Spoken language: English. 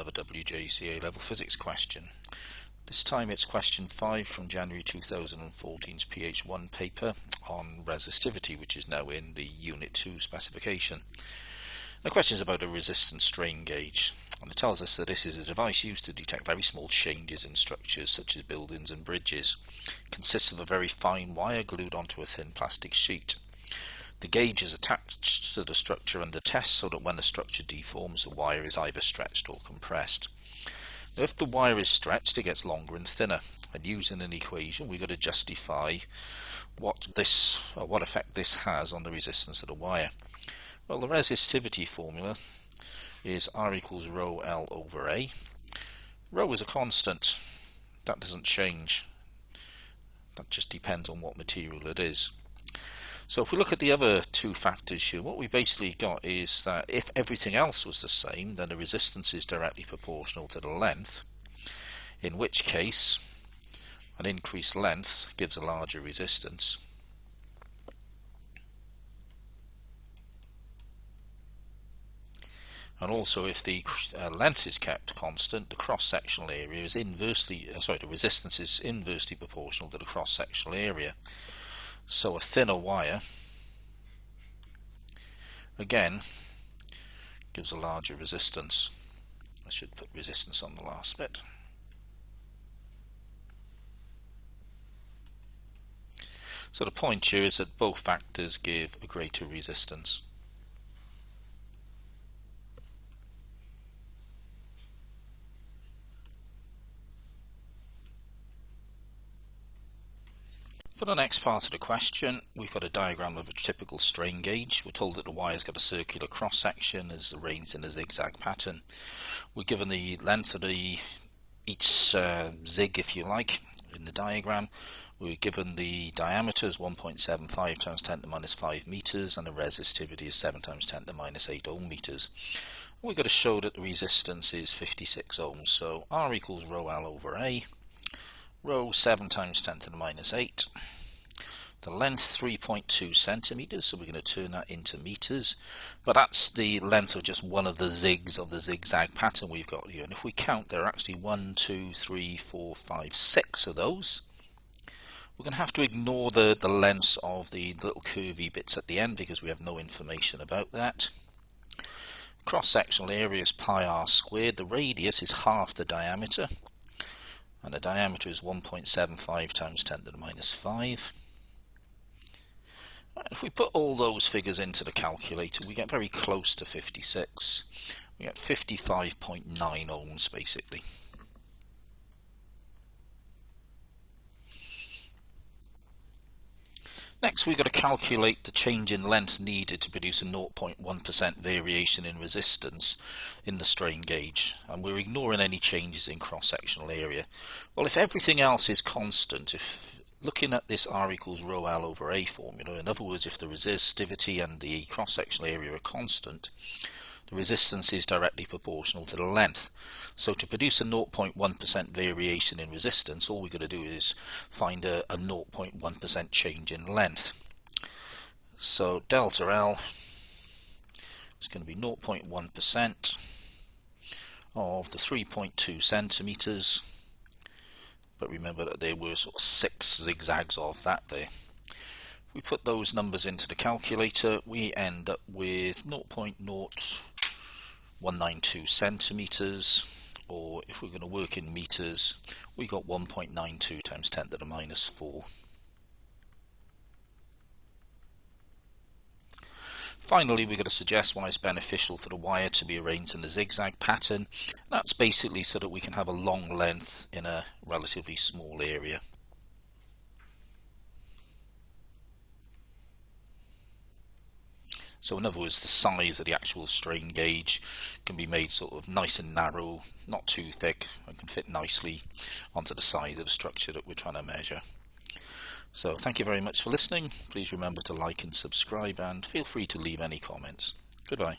another WJEC A level physics question. This time it's question 5 from January 2014's PH1 paper on resistivity, which is now in the Unit 2 specification. The question is about a resistance strain gauge, and it tells us that this is a device used to detect very small changes in structures such as buildings and bridges. It consists of a very fine wire glued onto a thin plastic sheet. The gauge is attached to the structure under test so that when the structure deforms, the wire is either stretched or compressed. Now, if the wire is stretched, it gets longer and thinner, and using an equation we've got to justify what effect this has on the resistance of the wire. Well, the resistivity formula is R equals rho L over A. Rho is a constant. That doesn't change. That just depends on what material it is. So if we look at the other two factors here, what we basically got is that if everything else was the same, then the resistance is directly proportional to the length, in which case an increased length gives a larger resistance. And also, if the length is kept constant, the cross-sectional area is the resistance is inversely proportional to the cross-sectional area. So a thinner wire, again, gives a larger resistance. I should put resistance on the last bit. So the point here is that both factors give a greater resistance. For the next part of the question, we've got a diagram of a typical strain gauge. We're told that the wire's got a circular cross-section as arranged in a zigzag pattern. We're given the length of each zig, if you like, in the diagram. We're given the diameter as 1.75 times 10 to the minus 5 meters, and the resistivity is 7 times 10 to the minus 8 ohm meters. We've got to show that the resistance is 56 ohms, so R equals rho L over A. Rho 7 times 10 to the minus 8. The length 3.2 centimeters, so we're going to turn that into meters. But that's the length of just one of the zigs of the zigzag pattern we've got here. And if we count, there are actually 1, 2, 3, 4, 5, 6 of those. We're going to have to ignore the lengths of the little curvy bits at the end because we have no information about that. Cross-sectional area is pi r squared. The radius is half the diameter. And the diameter is 1.75 times 10 to the minus 5. If we put all those figures into the calculator, we get very close to 56. We get 55.9 ohms basically. Next, we've got to calculate the change in length needed to produce a 0.1% variation in resistance in the strain gauge, and we're ignoring any changes in cross-sectional area. Well, if everything else is constant, if looking at this R equals rho L over A formula, in other words, if the resistivity and the cross-sectional area are constant, the resistance is directly proportional to the length. So to produce a 0.1% variation in resistance, all we've got to do is find a 0.1% change in length. So delta L is going to be 0.1% of the 3.2 centimeters. But remember that there were sort of 6 zigzags of that there. If we put those numbers into the calculator, we end up with 0.0192 centimeters, or if we're going to work in meters, we got 1.92 times 10 to the minus 4. Finally, we've got to suggest why it's beneficial for the wire to be arranged in a zigzag pattern. That's basically so that we can have a long length in a relatively small area. So in other words, the size of the actual strain gauge can be made sort of nice and narrow, not too thick, and can fit nicely onto the side of the structure that we're trying to measure. So thank you very much for listening. Please remember to like and subscribe, and feel free to leave any comments. Goodbye.